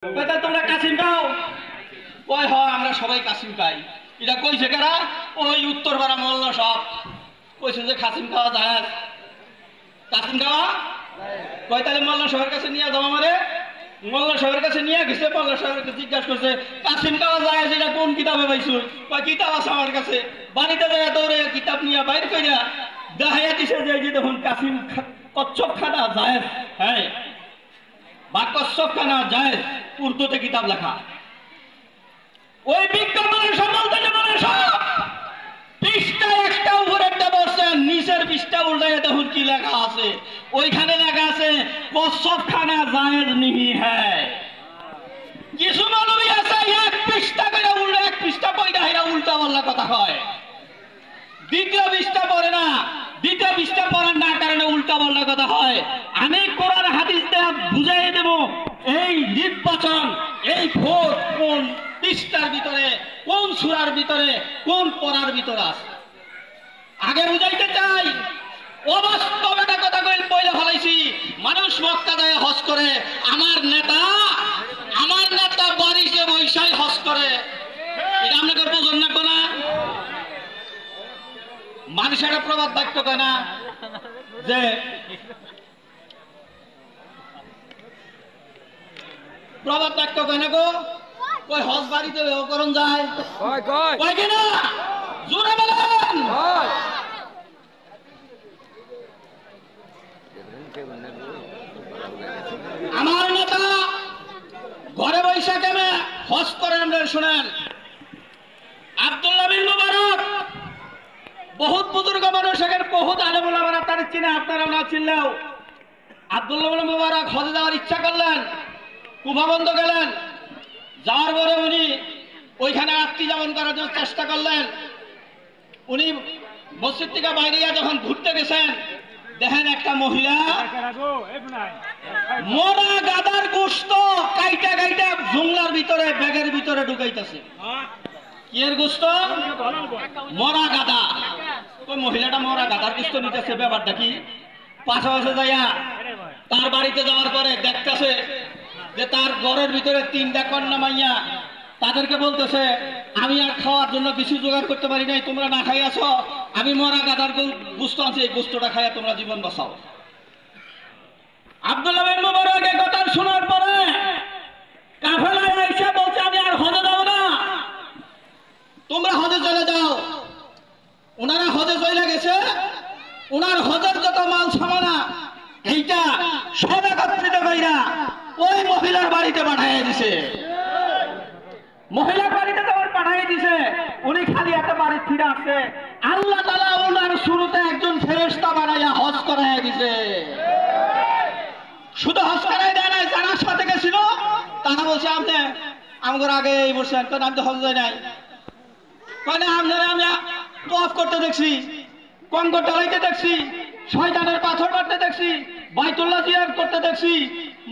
তোমরা কাসিম খাও? কয় হয় আমরা সবাই কাসিম খাই। এটা কইছে কারা? ওই উত্তরপাড়া মোল্লা সব কইছে যে কাসিম খাওয়া যায়। কাসিম খাওয়া কয় তাহলে মোল্লা সাহেবের কাছে নিয়ে যাও। আমারে মোল্লা সাহেবের কাছে নিয়ে গেছে। মোল্লা সাহেবকে জিজ্ঞাসা করছে কাসিম খাওয়া যায় এটা কোন কিতাবে পাইছো? কয় কিতাব আছে আমার কাছে। বাড়িতে যায় দৌড়ে কিতাব নিয়ে বাইর কইরা দেখাইয়া দিছে যে এই যে দেখুন কাসিম কচ্ছপ খানা যায়। হ্যাঁ, বা কচ্ছপ খানা যায় উর্দুতে কিতাব লেখা। ওই বিজ্ঞাপনের সম্বন্ধে যেমন সব পৃষ্ঠা একটা উপরে একটা বসছেন, নিচের পৃষ্ঠা উল্টায় দেখুন কি লেখা আছে। ওইখানে লেখা আছে কচ্ছপ খানা জায়েজ নিহি হ্যায়। কিছু মৌলবী আছে এক পৃষ্ঠা করে উল্টা, এক পৃষ্ঠা কইরা হেরা উল্টা পাল্টা কথা কয়। দ্বিতীয় পৃষ্ঠা পড়ে না, দ্বিতীয় পৃষ্ঠা পড়ার না কারণে উল্টা পাল্টা কথা হয়। আমি কোরআন হাদিস দিয়ে বুঝাই দেব এই নির্বাচন, এই ভোট কোন পৃষ্ঠার ভিতরে, কোন সূরার ভিতরে, কোন পড়ার ভিতরে আছে। আগে বুঝাইতে চাই, অবাস্তব একটা কথা বইলে ফেলাইছি। মানুষ মক্কা যায় হজ করে, আমার নেতা বাড়িতে বৈশাই হজ করে। এটা আপনাকে বোঝন না কোনা? মানুষের প্রবাদ বাক্য কয় না যে প্রবাদ বাক্য কয় না গো, কই হজ বাড়িতে করণ যায় কয় কিনা জোরে বলেন। আমার নেতা ঘরে বৈশা কেমে হজ করেন আপনারা শুনেন। আব্দুল্লাহ বিন মুবারক বহুত বুজুর্গ মানুষ, এখানে বহুত আলেম ওলামারা তারা চিনে, আপনারা না চিনলেও। আব্দুল্লাহ বিন মুবারক হজে যাওয়ার ইচ্ছা করলেন, কুফা বন্ধ গেলেন। যাওয়ার পরে উনি ওইখানে আত্মীয় যাপন করার জন্য চেষ্টা করলেন। উনি মসজিদ থেকে বাইরে যখন ঘুরতে গেছেন, দেখেন একটা মহিলা মোরা গাদার গোশত কাইটা কাইটা জুংলার ভিতরে ব্যাগের ভিতরে ঢুকাইতেছে। কি এর গোশত? মরা গাদা। ওই মহিলাটা মরা গাদার গোশত নিতেছে, ব্যাপারটা কি? পাশাপাশি যাইয়া তার বাড়িতে যাওয়ার পরে দেখতেছে যে তার ঘরের ভিতরে 3টা কন্যা মাইয়া, তাদেরকে বলতেছে আমি আর খাওয়ার জন্য কিছু জোগাড় করতে পারি নাই, তোমরা না খাই আছো, আমি মরা গাদার গোশত আনছি, এই গোশতটা খাইয়া তোমরা জীবন বাঁচাও। আব্দুল্লাহ বিন মুবারক এই কথা শোনার পরে কাফেলায় আইসা বলছে আমি আর হজে যাব না, তোমরা হজে চলে যাও। ওনারা হজে চলে গেছে, ওনার হজের যত মাল সামানা এইটা সব একত্রিত কইরা ওই মহিলার বাড়িতে পাঠিয়ে দিছে। মহিলার বাড়িতে যখন পাঠিয়ে দিছে, উনি খালি একটা বাড়ি ফিরে আসছে, আল্লাহ তাআলা ওনার শুরুতে একজন ফেরেশতা বানাইয়া হজ করাইয়া দিছে। শুধু হজ করাই দেয় নাই, যারা সাথে গেছিল তারা বলছে আপনি আমাদের আগে এই বলছেন, কারণ আমি তো হজ যাই নাই। মানে আপনারা আমরা তওয়াফ করতে দেখছি, কঙ্কর ঢালাইতে দেখছি, শয়তানের পাথর মারতে দেখছি, বাইতুল্লাহ জিয়ারত করতে দেখছি,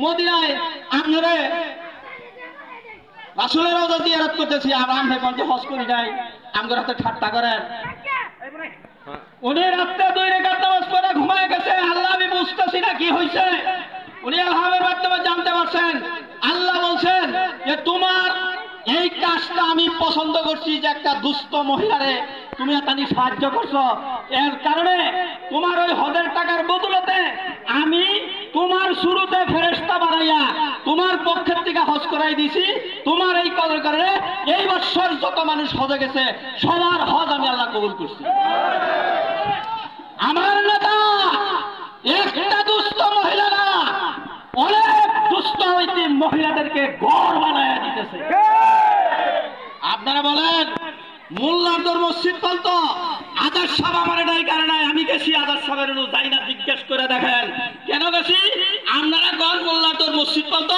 মদিনায় আপনারা রাসূলের রওজা জিয়ারত করতেছি। আর আমরা কোনটা হজ করি নাই, আমগর হাতে ঠাট্টা করেন। উনি রাতে 2 রাকাত নামাজ পড়ে ঘুমায় গেছে। আল্লাহ আমি বুঝতেছি না কি হইছে। উনি আল্লাহর মাধ্যমে জানতে পারছেন, আল্লাহ বলছেন যে তোমার এই কাজটা আমি পছন্দ করছি, যে একটা দুস্থ মহিলারে তুমি তানি সাহায্য করছো, এর কারণে তোমার ওই হজের টাকার বদলতে আমি তোমার শুরুতে ফেরেশতা বানাইয়া তোমার পক্ষের থেকে হজ করাই দিছি। তোমার এই কদর কারণে এই বছর যত মানুষ হজে গেছে সবার হজ আমি আল্লাহ কবুল করছি। আমার নেতা একটা দুস্থ মহিলা না, অনেক দুস্থ হইতে মহিলাদেরকে ঘর বানাইয়া দিতেছে। আপনারা বলেন মোল্লার মসজিদ বলতো আজাদ সাহেব আমার এটাই কারণে আমি গেছি, আজাদ সাহেবের যাই না জিজ্ঞেস করে দেখেন কেন গেছি। আপনারা গণ মোল্লার মসজিদ বলতো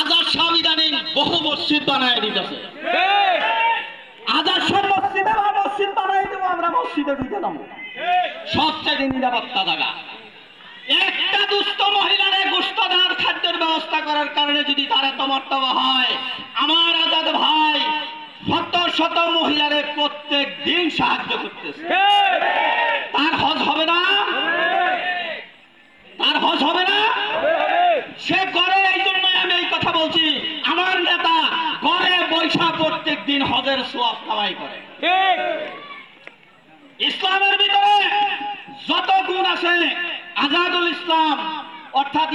আজাদ সাহেব ইদানিং বহু মসজিদ বানায় দিতেছে। আজাদ সাহেব মসজিদ বানাই দেবো, আমরা মসজিদে ঢুকে যাবো, সবচেয়ে নিরাপত্তা জায়গা। একটা দুস্থ মহিলারে গোশত দেওয়ার খাদ্যের ব্যবস্থা করার কারণে যদি তারা তমর্তবা হয়, আমার আজাদ ভাই শত শত মহিলারে প্রত্যেক দিন সাহায্য করতেছে, তার হজ হবে না? তার হজ হবে না? সে করে। এই জন্য আমি এই কথা বলছি, আমার আমার নেতা ঘরে বৈশা প্রত্যেক দিন হজের সওয়াব কামাই করে। ইসলামের ভিতরে যত গুণ আছে, আজাদুল ইসলাম অর্থাৎ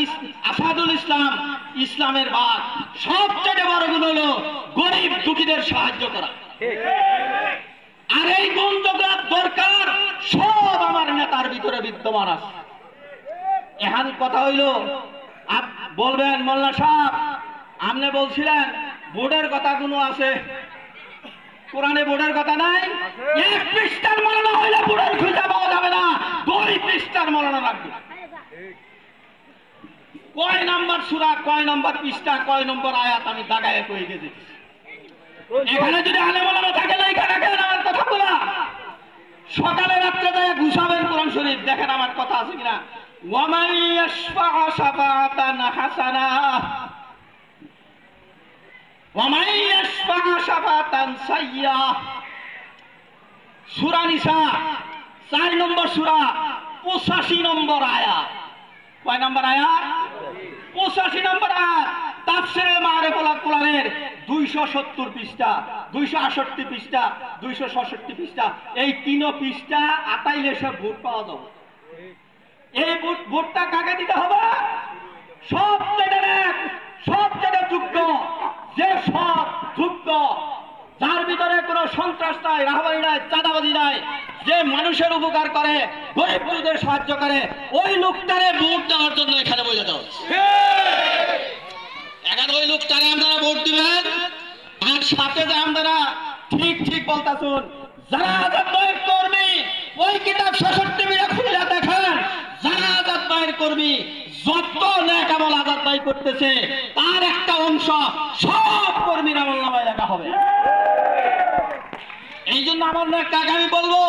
আসাদুল ইসলাম, ইসলামের বাদ সবচেয়ে বড় গুণ হলো গরিব দুঃখীদের সাহায্য করা। আর এই গুণ দরকার সব আমার নেতার ভিতরে বিদ্যমান আছে। এখন কথা হইল, বলবেন মোল্লা সাহেব আপনি বলছিলেন বোর্ডের কথা কোনো আছে, কোরআনে বোর্ডের কথা নাই। এক পৃষ্ঠার মৌলানা হইলে বোর্ডের খুঁজে পাওয়া যাবে না, 2 পৃষ্ঠার মৌলানা লাগবে। কয় নম্বর সূরা, কয় নম্বর পৃষ্ঠা, কয় নম্বর আয়াত আমি দাগায় কয়ে গেছি। এখানে যদি আলে মৌলানা থাকে না, এখানে আমার কথা বলা সকালে রাত্রে যায় ঘুষাবেন কোরআন শরীফ, দেখেন আমার কথা আছে কিনা। ওয়ামান ইয়াশফা শাফাআতান হাসানা ওয়ামান ইয়াশফা শাফাআতান সাইয়্যা। সূরা নিসা 4 নম্বর সূরা 85 নম্বর আয়াত। কয় নম্বর আয়াত? 85 নম্বর আয়াত। তাফসীরে মারিফুল কোরআনের 270 পৃষ্ঠা, 268 পৃষ্ঠা, 266 পৃষ্ঠা, এই 3 পৃষ্ঠা আতাইলে সব ভোট পাওয়া যাবে। এই ভোটটা কাকে দিতে হবে? সবচেয়ে যোগ্য, যে সব যোগ্য, যার ভিতরে কোনো সন্ত্রাস নাই, রাহাবাড়ি নাই, চাঁদাবাজি নাই, যে মানুষের উপকার করে, গরিব দুঃখীদের সাহায্য করে, ওই লোকটারে ভোট দেওয়ার জন্য এখানে বলে দেওয়া হচ্ছে। এখন ওই লোকটারে আপনারা ভোট দিবেন। আর সাথে যে আপনারা ঠিক বলতেছুন, যারা আজাদ ভাইয়ের কর্মী, ওই কিতাব 66 মিনিট খুলে দেখেন, যারা আজাদ ভাইয়ের কর্মী যত নেক আমল আজাদ ভাই করতেছে তার একটা অংশ সব কর্মীর আমল নামায় লেখা হবে। এই জন্য আমার নেতাকে আমি বলবো,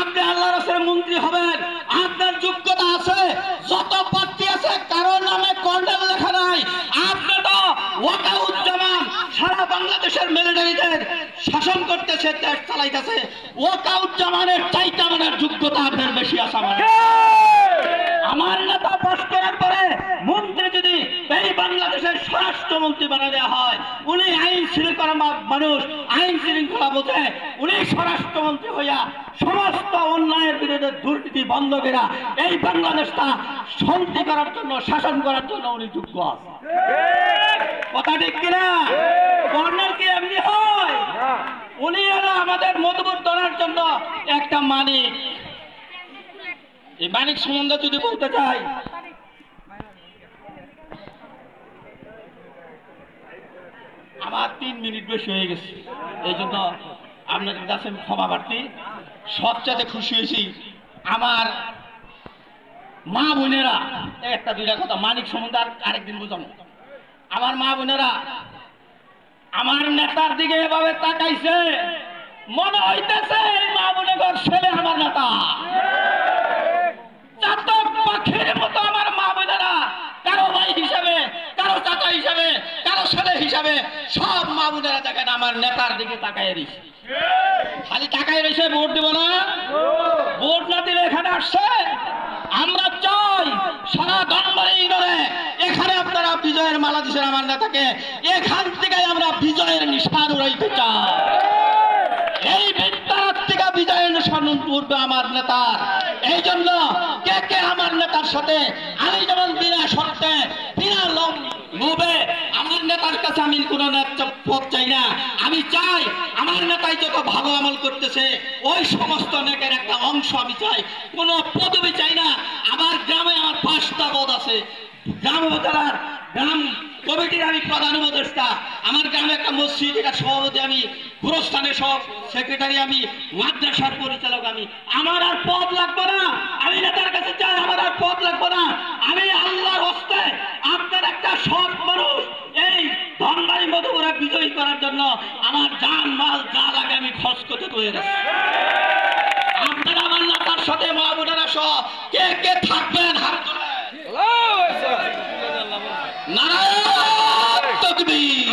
আপনি আল্লাহ রাসূলের মন্ত্রী হবেন, আপনার যোগ্যতা আছে। যত প্রার্থী আছে কারো নামে কর্নেল লেখা নাই। আপনি তো ওয়াকাউজ্জামান সারা বাংলাদেশের মিলিটারিদের শাসন করতেছে, দেশ চালাইতেছে। ওয়াকাউজ্জামানের চাইতে আমার যোগ্যতা আপনার বেশি আছে। আমার নেতা পাশ করার পরে মন্ত্রী যদি এই বাংলাদেশের স্বরাষ্ট্রমন্ত্রী বানিয়ে দেওয়া হয়, উনি আইন শৃঙ্খলা মানুষ, আইন শৃঙ্খলা বোঝে, উনি স্বরাষ্ট্রমন্ত্রী হইয়া সমস্ত অন্যায়ের বিরুদ্ধে দুর্নীতি বন্ধ করা এই বাংলাদেশটা শান্তি করার জন্য, শাসন করার জন্য উনি যোগ্য আছে। কথা ঠিক কিনা? কর্নেল কি এমনি হয়? উনি হলো আমাদের মধুবর ধরার জন্য একটা মানিক। এই মানিক সম্বন্ধে যদি বলতে চাই, আমার 3 মিনিট বেশি হয়ে গেছে, এই জন্য আপনাদের কাছে ক্ষমা প্রার্থী। সবচেয়ে খুশি হয়েছি আমার মা বোনেরা। একটা দুইটা কথা মানিক সম্বন্ধে আরেকদিন বুঝানো। আমার মা বোনেরা আমার নেতার দিকে এভাবে তাকাইছে, মনে হইতেছে এই মা বোনের ছেলে আমার নেতা। চাতক পাখির মতো আমার মা বোনেরা কারো ভাই হিসাবে, কারো চাচা হিসাবে, কারো ছেলে হিসাবে সব মা বোনেরা দেখেন আমার নেতার দিকে তাকায় রয়েছে। খালি তাকায় রয়েছে, ভোট দেব না? ভোট না দিলে এখানে আসছে। আমরা চাই সারা ধনবাড়ি ধরে এখানে আপনারা বিজয়ের মালা দিচ্ছেন আমার নেতাকে, এখান থেকে আমরা বিজয়ের নিশান উড়াইতে চাই। এই বিদ্যার থেকে বিজয়ের নিশান উঠবে আমার নেতার। এই জন্য কে আমার নেতার সাথে, আমি যেমন বিনা শর্তে বিনা লোভে আমার নেতার কাছে আমি কোন পথ চাই না। আমি চাই আমার নেতাই যত ভালো আমল করতেছে ওই সমস্ত নেকের একটা অংশ আমি চাই, কোন পদবি চাই না। আমার গ্রামে আমার 5টা পদ আছে, গ্রাম উপজেলার গ্রাম কমিটির আমি প্রধান উপদেষ্টা, আমার গ্রামে একটা মসজিদ এটা সভাপতি আমি, গুরুস্থানের সব সেক্রেটারি আমি, মাদ্রাসার পরিচালক আমি। আমার আর পদ লাগবে না, আমি নেতার কাছে চাই আমার আর পদ লাগবে না। আমি আল্লাহর হস্তে আপনার একটা সৎ মানুষ এই ধনবাড়ি মধুপুরে বিজয়ী করার জন্য আমার জান মাল যা লাগে আমি খরচ করতে তৈরি আছি। আপনারা আমার নেতার সাথে মা বোনেরা সহ কে থাকবেন হাত তোলেন। নারায়ণ তাকবীর,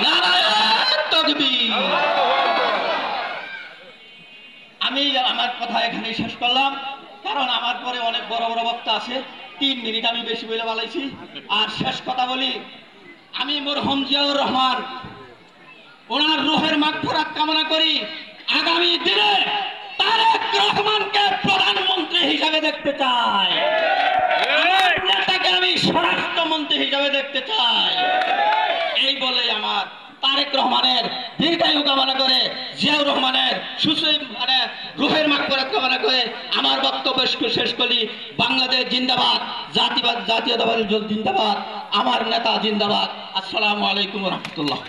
নারায়ণ তাকবীর। আমি আমার কথা এখানে শেষ করলাম, কারণ আমার পরে অনেক বড় বড় বক্তা আছে। 3 মিনিট আমি বেশি বলে বলাইছি। আর শেষ কথা বলি, আমি মরহুম জিয়াউর রহমান ওনার রুহের মাগফিরাত কামনা করি। আগামী দিনে তারেক রহমানকে প্রধানমন্ত্রী হিসাবে দেখতে চাই, নেতাকে আমি স্বরাষ্ট্রমন্ত্রী হিসাবে দেখতে চাই। এই বলে আমার তারেক রহমানের দীর্ঘায়ু কামনা করে, জিয়াউর রহমানের রুহের মাগফিরাত কামনা করে আমার বক্তব্য শেষ করি। বাংলাদেশ জিন্দাবাদ, জাতীয়তাবাদী জিন্দাবাদ, আমার নেতা জিন্দাবাদ। আসসালামু আলাইকুম রহমতুল্লাহ।